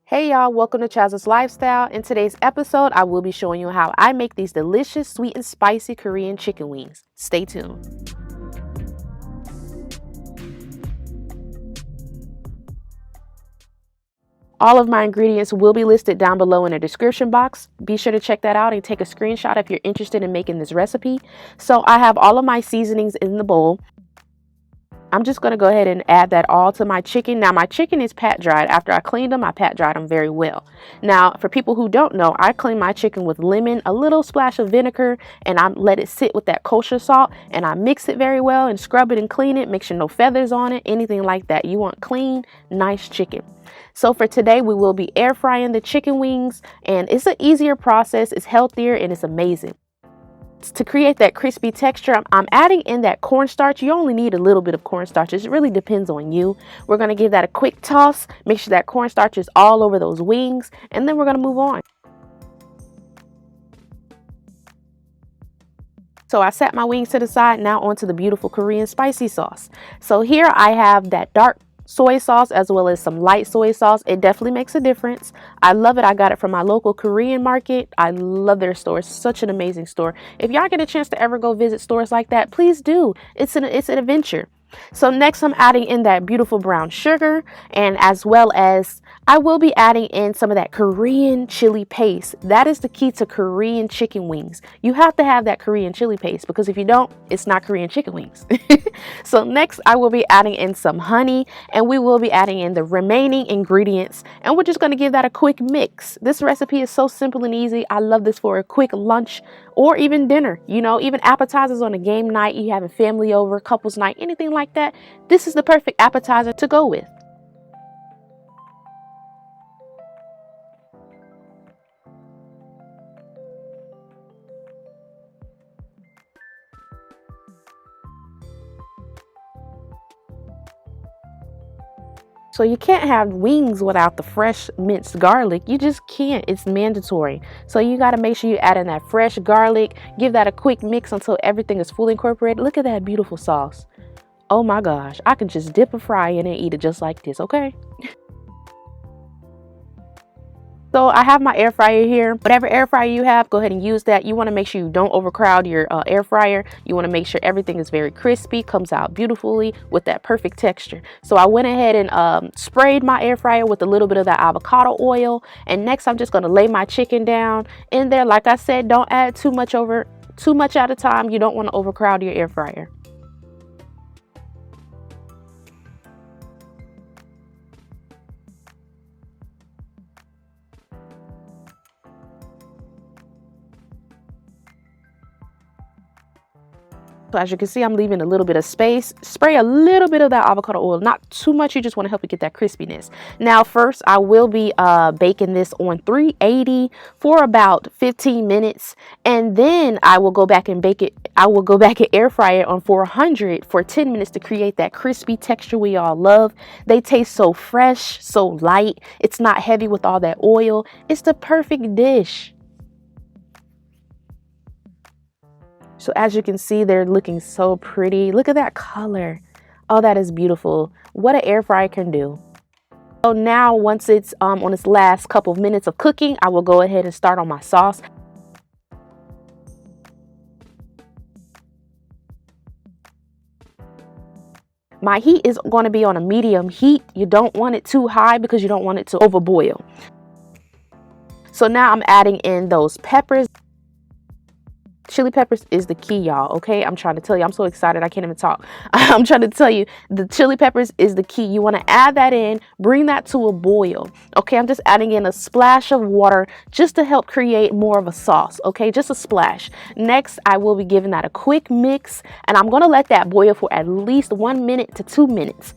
Hey y'all, welcome to Chaz's Lifestyle. In today's episode, I will be showing you how I make these delicious, sweet and spicy Korean chicken wings. Stay tuned. All of my ingredients will be listed down below in the description box. Be sure to check that out and take a screenshot if you're interested in making this recipe. So I have all of my seasonings in the bowl. I'm just going to go ahead and add that all to my chicken. Now my chicken is pat dried. After I cleaned them, I pat dried them very well. Now for people who don't know, I clean my chicken with lemon, a little splash of vinegar, and I let it sit with that kosher salt, and I mix it very well and scrub it and clean it. Make sure no feathers on it, anything like that. You want clean, nice chicken. So for today, we will be air frying the chicken wings, and it's an easier process, it's healthier, and it's amazing. To create that crispy texture, I'm adding in that cornstarch. You only need a little bit of cornstarch. It really depends on you. We're going to give that a quick toss. Make sure that cornstarch is all over those wings, and then we're going to move on. So I set my wings to the side. Now onto the beautiful Korean spicy sauce. So here I have that dark soy sauce as well as some light soy sauce. It definitely makes a difference. I love it. I got it from my local Korean market. I love their store. It's such an amazing store. If y'all get a chance to ever go visit stores like that, please do. It's an adventure. So next I'm adding in that beautiful brown sugar, and as well as I will be adding in some of that Korean chili paste. That is the key to Korean chicken wings. You have to have that Korean chili paste, because if you don't, it's not Korean chicken wings. So next I will be adding in some honey, and we will be adding in the remaining ingredients, and we're just going to give that a quick mix. This recipe is so simple and easy. I love this for a quick lunch or even dinner, even appetizers on a game night, you having family over, couples night, anything like that. This is the perfect appetizer to go with. So you can't have wings without the fresh minced garlic. You just can't. It's mandatory. So you got to make sure you add in that fresh garlic. Give that a quick mix until everything is fully incorporated. Look at that beautiful sauce. Oh my gosh. I can just dip a fry in and eat it just like this, okay? So I have my air fryer here. Whatever air fryer you have, go ahead and use that. You want to make sure you don't overcrowd your air fryer. You want to make sure everything is very crispy, comes out beautifully with that perfect texture. So I went ahead and sprayed my air fryer with a little bit of that avocado oil. And next I'm just going to lay my chicken down in there. Like I said, don't add too much at a time. You don't want to overcrowd your air fryer. So as you can see, I'm leaving a little bit of space. Spray a little bit of that avocado oil, not too much. You just want to help it get that crispiness. Now, first, I will be baking this on 380 for about 15 minutes. And then I will go back and bake it. I will go back and air fry it on 400 for 10 minutes to create that crispy texture we all love. They taste so fresh, so light. It's not heavy with all that oil. It's the perfect dish. So as you can see, they're looking so pretty. Look at that color. Oh, that is beautiful. What an air fryer can do. So now once it's on its last couple of minutes of cooking, I will go ahead and start on my sauce. My heat is going to be on a medium heat. You don't want it too high because you don't want it to overboil. So now I'm adding in those peppers. Chili peppers is the key, y'all. Okay, I'm trying to tell you, I'm so excited I can't even talk. I'm trying to tell you, the chili peppers is the key. You want to add that in, bring that to a boil. Okay, I'm just adding in a splash of water just to help create more of a sauce. Okay, just a splash. Next, I will be giving that a quick mix, and I'm going to let that boil for at least 1 minute to 2 minutes.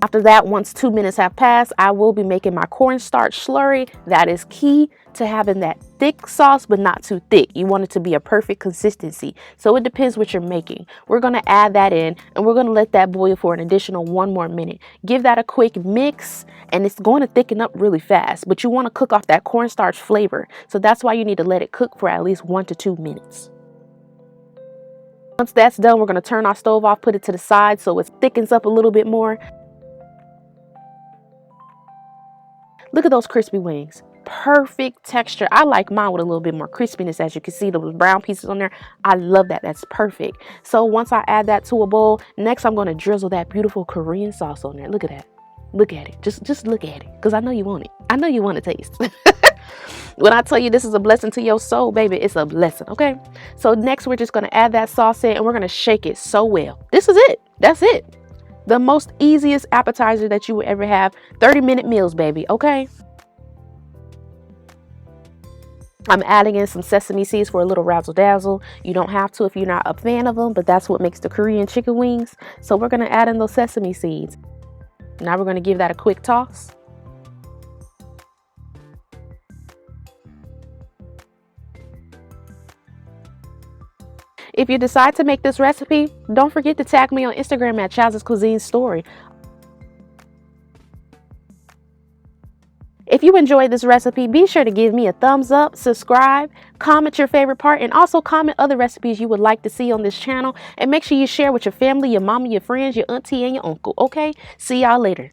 After that, once 2 minutes have passed, I will be making my cornstarch slurry. That is key to having that thick sauce, but not too thick. You want it to be a perfect consistency. So it depends what you're making. We're going to add that in, and we're going to let that boil for an additional 1 more minute. Give that a quick mix, and it's going to thicken up really fast, but you want to cook off that cornstarch flavor. So that's why you need to let it cook for at least 1 to 2 minutes. Once that's done, we're going to turn our stove off, put it to the side so it thickens up a little bit more. Look at those crispy wings. Perfect texture. I like mine with a little bit more crispiness. As you can see, those brown pieces on there. I love that. That's perfect. So once I add that to a bowl, next I'm going to drizzle that beautiful Korean sauce on there. Look at that. Look at it. Just look at it, because I know you want it. I know you want to taste. When I tell you this is a blessing to your soul, baby, it's a blessing, okay? So next we're just going to add that sauce in, and we're going to shake it so well. This is it. That's it. The most easiest appetizer that you would ever have. 30-minute meals, baby, okay? I'm adding in some sesame seeds for a little razzle dazzle. You don't have to if you're not a fan of them, but that's what makes the Korean chicken wings. So we're going to add in those sesame seeds. Now we're going to give that a quick toss. If you decide to make this recipe, don't forget to tag me on Instagram at Chaz's Cuisine Story. If you enjoyed this recipe, be sure to give me a thumbs up, subscribe, comment your favorite part, and also comment other recipes you would like to see on this channel. And make sure you share with your family, your mama, your friends, your auntie, and your uncle, okay? See y'all later.